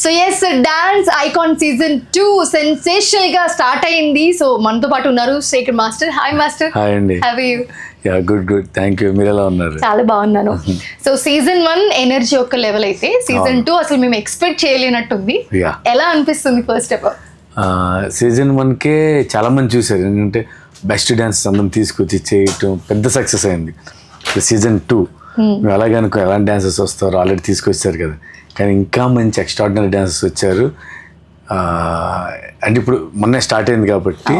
So yes dance icon season 2 sensational గా start అయింది. So మనతో పాటు ఉన్నారు Shekhar master. Hi master. Hi అండి. How are you? Ya good thank you. మీరు ఎలా ఉన్నారు? చాలా బాగున్నాను. సో సీజన్ 1 ఎనర్జీ ఒక లెవెల్ అయితే సీజన్ 2 అసలు మేము ఎక్స్పెక్ట్ చేయలేనట్టుంది. ఎలా అనిపిస్తుంది ఫస్ట్ ఆఫ్ ఆల్? సీజన్ 1కే చాలా మంది చూసారు, ఎందుకంటే బెస్ట్ డాన్స్ అందరం తీసుకొచ్చి చేయటం పెద్ద సక్సెస్ అయింది. సీజన్ 2 మేము అలాగే అనుకో ఎలాంటి డాన్సర్స్ వస్తారు, ఆల్రెడీ తీసుకొచ్చారు కదా, కానీ ఇంకా మంచి ఎక్స్ట్రాడినరీ డాన్సర్స్ వచ్చారు. అంటే ఇప్పుడు మొన్నే స్టార్ట్ అయింది కాబట్టి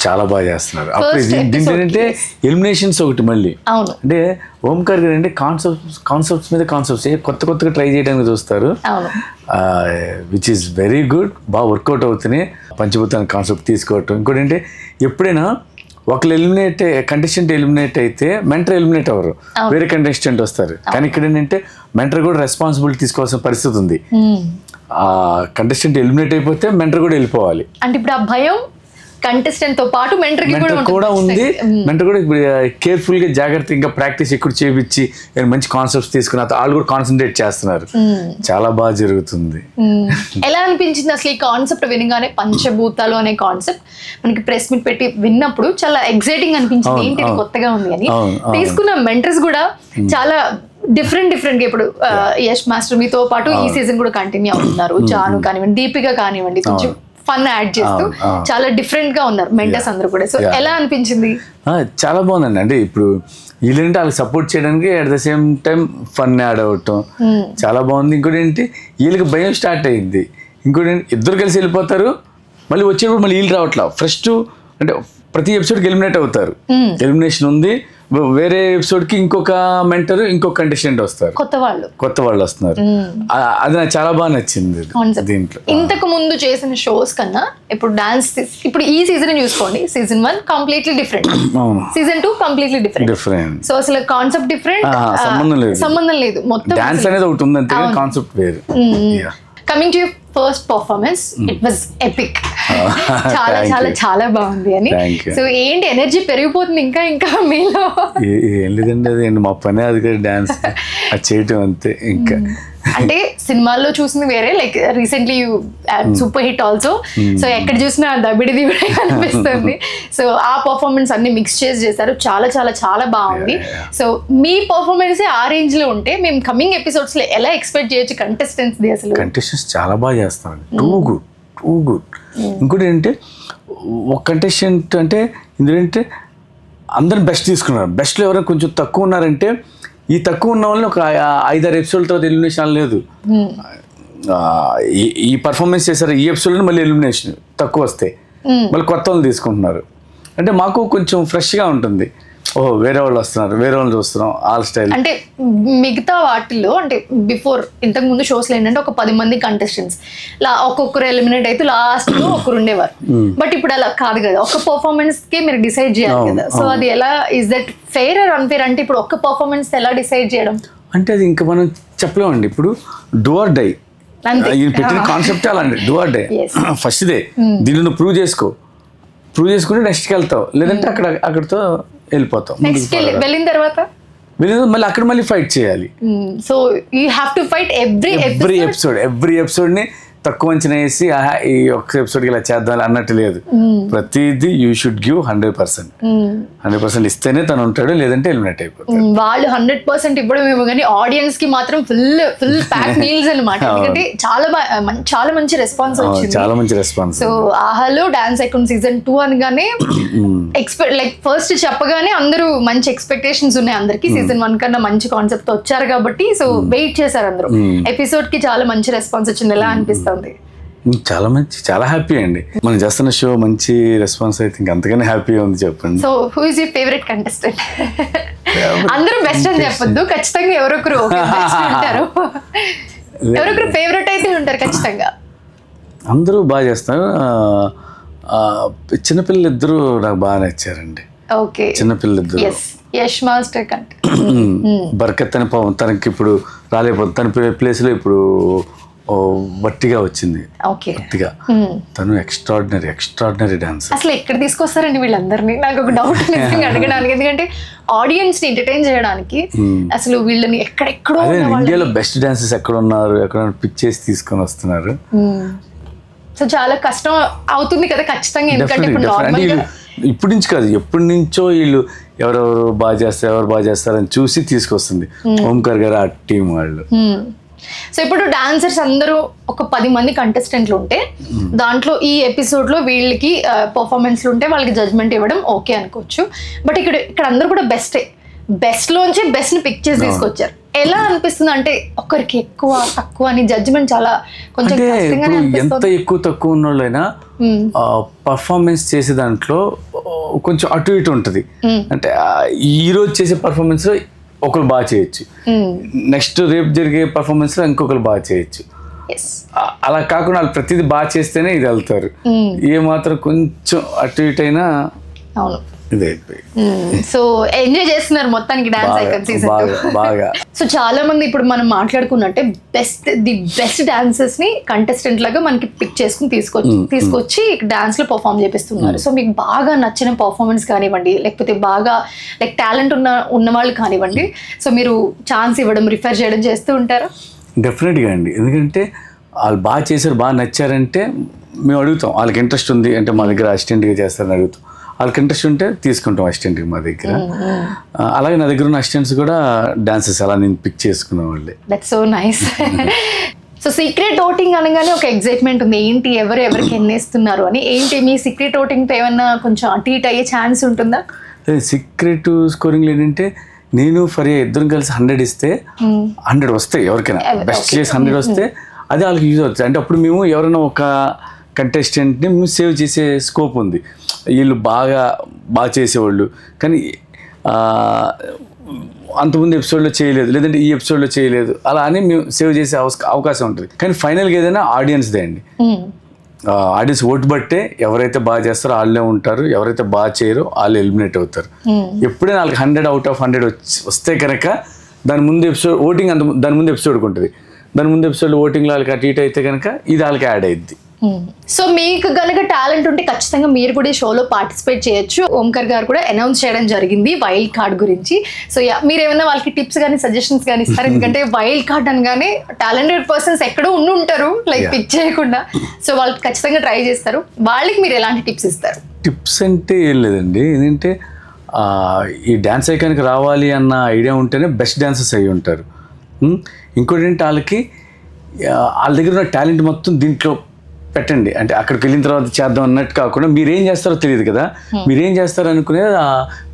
చాలా బాగా చేస్తున్నారు. అప్పుడు ఏంటంటే ఎలిమినేషన్స్ ఒకటి మళ్ళీ అంటే ఓంకార్ గారు అంటే కాన్సెప్ట్స్ మీద కాన్సెప్ట్స్ కొత్తగా ట్రై చేయడానికి చూస్తారు, విచ్ ఈస్ వెరీ గుడ్. బాగా వర్కౌట్ అవుతున్నాయి. పంచభూతాన్ని కాన్సెప్ట్ తీసుకోవటం. ఇంకోటి అంటే ఎప్పుడైనా ఒకళ్ళు కంటెస్టెంట్ ఎలిమినేట్ అయితే మెంటర్ ఎలిమినేట్ అవ్వరు, వేరే కంటెస్టెంట్ వస్తారు. కానీ ఇక్కడ ఏంటంటే మెంటర్ కూడా రెస్పాన్సిబిలిటీ తీసుకోవాల్సిన పరిస్థితి ఉంది. ఆ కంటెస్టెంట్ ఎలిమినేట్ అయిపోతే మెంటర్ కూడా వెళ్ళిపోవాలి. అంటే ఇప్పుడు ఆ భయం కంటెస్టెంట్ తో పాటు మెంటర్ కూడా ఉంది. మెంటర్ కూడా ఇప్పుడు కేర్ఫుల్ గా జాగ్రత్త ఇంకా ప్రాక్టీస్ ఎక్కువ చేయించి మంచి కాన్సెప్ట్స్ తీసుకుని వాళ్ళు కూడా కాన్సన్ట్రేట్ చేస్తున్నారు. చాలా బాగా జరుగుతుంది. ఎలా అనిపించింది అసలు ఈ కాన్సెప్ట్ వినగానే? పంచభూతాలు అనే కాన్సెప్ట్ మనకి ప్రెస్ మీట్ పెట్టి విన్నప్పుడు చాలా ఎక్సైటింగ్ అనిపించింది. ఏంటి కొత్తగా ఉంది అని. తీసుకున్న మెంటర్స్ కూడా చాలా డిఫరెంట్ గా ఇప్పుడు యష్ మాస్టర్ మీతో పాటు ఈ సీజన్ కూడా కంటిన్యూ అవుతున్నారు. జాను కానివ్వండి, దీపిక కానివ్వండి, కొంచెం ఫన్ యాడ్ చేస్తూ చాలా డిఫరెంట్ గా ఉన్నారు మెంటర్స్ అందరూ కూడా. సో ఎలా అనిపించింది? చాలా బాగుందండి. అంటే ఇప్పుడు వీళ్ళంటే వాళ్ళకి సపోర్ట్ చేయడానికి at the same time fun add అవటం చాలా బాగుంది. ఇంకోటి ఏంటి వీళ్ళకి భయం స్టార్ట్ అయింది. ఇంకోటి ఏంటి ఇద్దరు కలిసి వెళ్ళిపోతారు, మళ్ళీ వచ్చేటప్పుడు మళ్ళీ వీళ్ళు రావట్లా. ఫస్ట్ అంటే ప్రతి ఎపిసోడ్కి ఎలిమినేట్ అవుతారు, ఎలిమినేషన్ ఉంది. వేరే ఎపిసోడ్ కి ఇంకొక మెంటర్ ఇంకొక కంటెస్టెంట్ వస్తారు, కొత్త వాళ్ళు వస్తున్నారు. అది నాకు చాలా బాగా నచ్చింది దీంట్లో. ఇంతకు ముందు చేసిన షోస్ కన్నా ఇప్పుడు డాన్స్ ఇప్పుడు ఈ సీజన్ చూసుకోండి, season 1 completely different, season 2 completely different. So అసలు కాన్సెప్ట్ డిఫరెంట్, సంబంధం లేదు. మొత్తం డాన్స్ అనేది ఒకటి ఉంది అంతే, కాన్సెప్ట్ వేరు. Coming to first performance, it was epic. చాలా చాలా చాలా బాగుంది అని. సో ఏంటి ఎనర్జీ పెరిగిపోతుంది ఇంకా ఇంకా మీలో? ఏం లేదండి, అది మా పనే అది కదా, డాన్స్ అది చేయటం అంతే. ఇంకా అంటే సినిమాల్లో చూసింది వేరే, like recently super hit also. So ఎక్కడ చూసినా దబిడిది కూడా అనిపిస్తుంది. సో ఆ పర్ఫార్మెన్స్ అన్ని మిక్స్ చేశారు. చాలా చాలా చాలా బాగుంది. సో మీ పర్ఫార్మెన్స్ ఆ రేంజ్ లో ఉంటే మేము కమింగ్ ఎపిసోడ్స్ లో ఎలా ఎక్స్పెక్ట్ చేయొచ్చు కంటెస్టెంట్స్? అసలు కంటెస్టెంట్స్ చాలా బాగా చేస్తారు, టూ గుడ్. ఇంకోటి ఏంటంటే ఒక కంటెస్టెంట్ అంటే ఎందుకంటే అందరిని బెస్ట్ తీసుకున్నారు. బెస్ట్లో ఎవరైనా కొంచెం తక్కువ ఉన్నారంటే ఈ తక్కువ ఉన్న వాళ్ళని ఒక 5-6 ఎపిసోడ్ తర్వాత ఎలిమినేషన్ లేదు. ఈ పర్ఫార్మెన్స్ చేశారు, ఈ ఎపిసోడ్లో మళ్ళీ ఎలిమినేషన్ తక్కువ వస్తాయి, మళ్ళీ కొత్త వాళ్ళు తీసుకుంటున్నారు. అంటే మాకు కొంచెం ఫ్రెష్గా ఉంటుంది. ఓహో వేరే వాళ్ళు వస్తున్నారు, వేరే వాళ్ళు చూస్తున్నాం, ఆల్ స్టైల్. అంటే మిగతా వాటిల్లో అంటే బిఫోర్ ఇంతకు ముందు షోస్లో ఏంటంటే ఒక 10 మంది కంటెస్టెంట్స్ ఒక్కొక్కరు ఎలిమినేట్ అయితే లాస్ట్ లో ఒకరు ఉండేవారు. బట్ ఇప్పుడు అలా కాదు కదా, ఒక పర్ఫార్మెన్స్ కి మీరు డిసైడ్ చేయాలి కదా. సో అది ఎలా, is that fair or unfair? అంటే ఇప్పుడు ఒక్క పర్ఫార్మెన్స్ ఎలా డిసైడ్ చేయడం అంటే అది ఇంకా మనం చెప్పలేమండి. ఇప్పుడు డూ ఆర్ డై పెట్టిన కాన్సెప్ట్ అలాంటి do or die. First they దీన్ని నువ్వు ప్రూవ్ చేసుకుని నెక్స్ట్కి వెళ్తావు, లేదంటే అక్కడితో వెళ్ళిపోతాం. వెళ్ళిన తర్వాత మళ్ళీ అక్కడ మళ్ళీ ఫైట్ చేయాలి. So you have to fight every episode ని తక్కువ అంచనా వేసి ఈ ఒక్క ఎపిసోడ్కి ఇలా చేద్దాం అన్నట్టు లేదు. ప్రతిదీ యూ షుడ్ గివ్ 100% ఇస్తేనే తను ఉంటాడు, లేదంటే ఎలిమినేట్ అయిపోతాడు. వాళ్ళు 100% ఇవ్వడమేమో కానీ ఆడియన్స్ కి మాత్రం ఫుల్ ప్యాక్ మీల్స్ అనమాట. ఎందుకంటే చాలా మంచి రెస్పాన్స్ వచ్చింది, చాలా మంచి రెస్పాన్స్. సో ఆహాలో డాన్స్ ఐకాన్ సీజన్ 2 అనగానే లైక్ ఫస్ట్ చెప్పగానే అందరూ మంచి ఎక్స్పెక్టేషన్స్ ఉన్నాయి అందరికి. సీజన్ 1 కన్నా మంచి కాన్సెప్ట్ వచ్చారు కాబట్టి సో వెయిట్ చేశారు అందరూ. ఎపిసోడ్ కి చాలా మంచి రెస్పాన్స్ వచ్చింది. ఎలా అనిపిస్తుంది? చాలా హ్యాపీ అండి. మనం చేస్తున్న షో మంచి రెస్పాన్స్ అయితే ఇంకా అంతగానే హ్యాపీగా ఉంది. చెప్పండి. So who is your favourite contestant? అందరూ బెస్ట్ అని చెప్పొద్దు, ఖచ్చితంగా ఎవరొకరు ఉంటారు, ఎవరొకరు ఫేవరెట్ అయితే ఉంటారు ఖచ్చితంగా. అందరూ బాగా చేస్తారు. చిన్నపిల్లలు ఇద్దరు నాకు బాగా నచ్చారండి. ఓకే, చిన్నపిల్లలు ఇద్దరు. యష్ మాస్టర్ కంటే బర్కత్ అని తనకి ఇప్పుడు రాలేకపోతుంది, తన ప్లేస్లో ఇప్పుడు వట్టిగా వచ్చింది. ఓకే. వట్టిగా తను ఎక్స్ట్రాడినరీ డాన్సర్. అసలు ఎక్కడ తీసుకొస్తారండి వీళ్ళందరినీ? నాకు ఒక డౌట్ అడగడానికి, ఎందుకంటే ఆడియన్స్ ని ఎంటర్టైన్ చేయడానికి అసలు వీళ్ళని ఎక్కడెక్కడో ఇండియాలో బెస్ట్ డాన్సర్స్ ఎక్కడ ఉన్నారు, ఎక్కడ పిక్ చేసి తీసుకొని వస్తున్నారు. సో చాలా కష్టం అవుతుంది కదా ఖచ్చితంగా, ఎందుకంటే ఇప్పుడు నుంచి కాదు, ఎప్పటి నుంచో వీళ్ళు ఎవరెవరు బాగా చేస్తారని చూసి తీసుకొస్తుంది ఓంకార్ గారు ఆ టీం వాళ్ళు. సో ఇప్పుడు డాన్సర్స్ అందరూ ఒక 10 మంది కంటెస్టెంట్లు ఉంటే దాంట్లో ఈ ఎపిసోడ్ లో వీళ్ళకి పర్ఫార్మెన్స్లు ఉంటే వాళ్ళకి జడ్జ్మెంట్ ఇవ్వడం ఓకే అనుకోవచ్చు. బట్ ఇక్కడ అందరూ కూడా బెస్ట్ లోంచి బెస్ట్ ని పిక్ చేసి తీసుకొచ్చారు. ఎలా అనిపిస్తుంది అంటే ఒకరికి ఎక్కువ తక్కువ అని జడ్జ్మెంట్ చాలా కొంచెం ఎంత ఎక్కువ తక్కువ ఉన్న వాళ్ళైనా పర్ఫార్మెన్స్ చేసే దాంట్లో కొంచెం అటు ఇటు ఉంటుంది. అంటే ఈ రోజు చేసే పర్ఫార్మెన్స్ లో ఒకరు బాగా చేయొచ్చు, నెక్స్ట్ రేపు జరిగే పర్ఫార్మెన్స్ లో ఇంకొకరు బాగా చేయొచ్చు. అలా కాకుండా వాళ్ళు ప్రతిదీ బాగా చేస్తేనే ఇది వెళ్తారు. ఏ మాత్రం కొంచెం అటు ఇటు అయినా సో ఎంజాయ్ చేస్తున్నారు మొత్తానికి డాన్స్ ఐకాన్ సీజన్ 2 బాగా. సో చాలా మంది ఇప్పుడు మనం మాట్లాడుకున్నట్టే బెస్ట్ డాన్సర్స్ ని కంటెస్టెంట్ లాగా మనకి పిక్ చేసుకుని తీసుకొచ్చి డాన్స్ లో పర్ఫామ్ చేపిస్తున్నారు. సో మీకు బాగా నచ్చిన పర్ఫార్మెన్స్ కానివ్వండి, లేకపోతే బాగా టాలెంట్ ఉన్న వాళ్ళు కానివ్వండి, సో మీరు ఛాన్స్ ఇవ్వడం రిఫర్ చేయడం చేస్తూ ఉంటారా? డెఫినెట్గా అండి, ఎందుకంటే వాళ్ళు బాగా చేశారు, బాగా నచ్చారంటే మేము అడుగుతాం. వాళ్ళకి ఇంట్రెస్ట్ ఉంది అంటే మా దగ్గర అసిస్టెంట్గా చేస్తారని అడుగుతాం. వాళ్ళకి ఇంట్రెస్ట్ ఉంటే తీసుకుంటాం అసిస్టెంట్కి మా దగ్గర. అలాగే నా దగ్గర ఉన్న అసిస్టెంట్స్ కూడా డాన్సెస్ అలా నేను పిక్ చేసుకున్న వాళ్ళే. That's so nice. So secret voting అనగానే ఒక ఎగ్జైట్మెంట్ ఉంది, ఏంటి ఎవరికి ఎన్నేస్తున్నారు అని. ఏంటి మీ సీక్రెట్ ఓటింగ్తో ఏమన్నా కొంచెం అటు ఇటు అయ్యే ఛాన్స్ ఉంటుందా? సీక్రెట్ స్కోరింగ్ ఏంటంటే నేను ఫరియా ఇద్దరం కలిసి 100 ఇస్తే 100 వస్తాయి ఎవరికైనా, బెస్ట్ చేసి 100 వస్తే అది వాళ్ళకి యూజ్ అవుతుంది. అంటే అప్పుడు మేము ఎవరైనా ఒక కంటెస్టెంట్ని మేము సేవ్ చేసే స్కోప్ ఉంది. వీళ్ళు బాగా చేసేవాళ్ళు కానీ అంతకుముందు ఎపిసోడ్లో చేయలేదు, లేదంటే ఈ ఎపిసోడ్లో చేయలేదు, అలా అని మేము సేవ్ చేసే అవకాశం ఉంటుంది. కానీ ఫైనల్గా ఏదైనా ఆడియన్స్దే అండి. ఆడియన్స్ ఓటు బట్టే ఎవరైతే బాగా చేస్తారో వాళ్ళే ఉంటారు, ఎవరైతే బాగా చేయరో వాళ్ళు ఎలిమినేట్ అవుతారు. ఎప్పుడైనా వాళ్ళకి 100 out of 100 వస్తే కనుక దాని ముందు ఎపిసోడ్ ఓటింగ్ దాని ముందు ఎపిసోడ్కి ఉంటుంది. దాని ముందు ఎపిసోడ్ ఓటింగ్లో వాళ్ళకి అటు ఇటు అయితే కనుక ఇది వాళ్ళకి యాడ్ అయ్యిద్ది. సో మీకు కనుక టాలెంట్ ఉంటే ఖచ్చితంగా మీరు కూడా ఈ షోలో పార్టిసిపేట్ చేయొచ్చు. ఓంకార్ గారు కూడా అనౌన్స్ చేయడం జరిగింది వైల్డ్ కార్డ్ గురించి. సో మీరు ఏమైనా వాళ్ళకి టిప్స్ కానీ సజెషన్స్ కానీ ఇస్తారు? ఎందుకంటే వైల్డ్ కార్డ్ అనగానే టాలెంటెడ్ పర్సన్స్ ఎక్కడో ఉంటారు లైక్ పిక్ చేయకుండా, సో వాళ్ళు ఖచ్చితంగా ట్రై చేస్తారు. వాళ్ళకి మీరు ఎలాంటి టిప్స్ ఇస్తారు? టిప్స్ అంటే ఏం లేదండి, ఏంటంటే ఈ డ్యాన్స్ ఐకాన్కి రావాలి అన్న ఐడియా ఉంటేనే బెస్ట్ డాన్సర్స్ అయ్యి ఉంటారు. ఇంకోటి ఏంటంటే వాళ్ళ దగ్గర ఉన్న టాలెంట్ మొత్తం దీంట్లో పెట్టండి. అంటే అక్కడికి వెళ్ళిన తర్వాత చేద్దాం అన్నట్టు కాకుండా మీరేం చేస్తారో తెలియదు కదా, మీరేం చేస్తారో అనుకునేది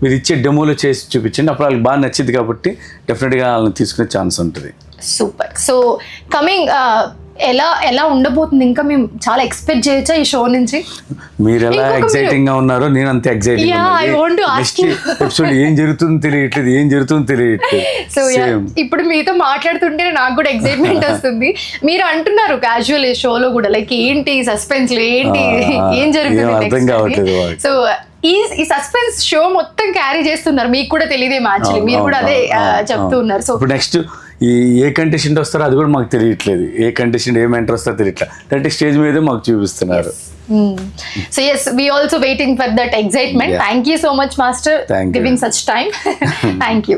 మీరు ఇచ్చే డెమోలో చేసి చూపించండి. అప్పుడు వాళ్ళకి బాగా నచ్చింది కాబట్టి డెఫినెట్గా వాళ్ళని తీసుకునే ఛాన్స్ ఉంటుంది. సూపర్. సో కమింగ్ ఎలా ఉండబోతుంది, ఇంకా మేము చాలా ఎక్స్పెక్ట్ చేయొచ్చా ఈ షో నుంచి? మీరు ఎలా ఎక్సైటింగ్ గా ఉన్నారో నేను అంతే ఎక్సైటింగ్. ఎపిసోడ్ ఏం జరుగుతుందో తెలియట్లేదు. సో ఇప్పుడు మీతో మాట్లాడుతుంటే నాకు కూడా ఎక్సైట్మెంట్ వస్తుంది. మీరు అంటున్నారు క్యాజువల్ ఈ షోలో కూడా లైక్ ఏంటి సస్పెన్స్, ఏంటి ఏం జరుగుతుంది. సో ఈ సస్పెన్స్ షో మొత్తం క్యారీ చేస్తున్నారు, మీకు కూడా తెలియదేమో యాక్చువల్లీ, మీరు కూడా అదే చెప్తూ ఉన్నారు. సో నెక్స్ట్ ఏ కంటెస్టెంట్ వస్తారో అది కూడా మాకు తెలియట్లేదు, ఏ కంటెస్టెంట్ ఏం ఎంటర్ వస్తారో తెలియట్లేదు. అంటే స్టేజ్ మీద మాకు చూపిస్తున్నారు. So yes, we also waiting for that excitement. Thank you so much, Master, giving such time. Thank you.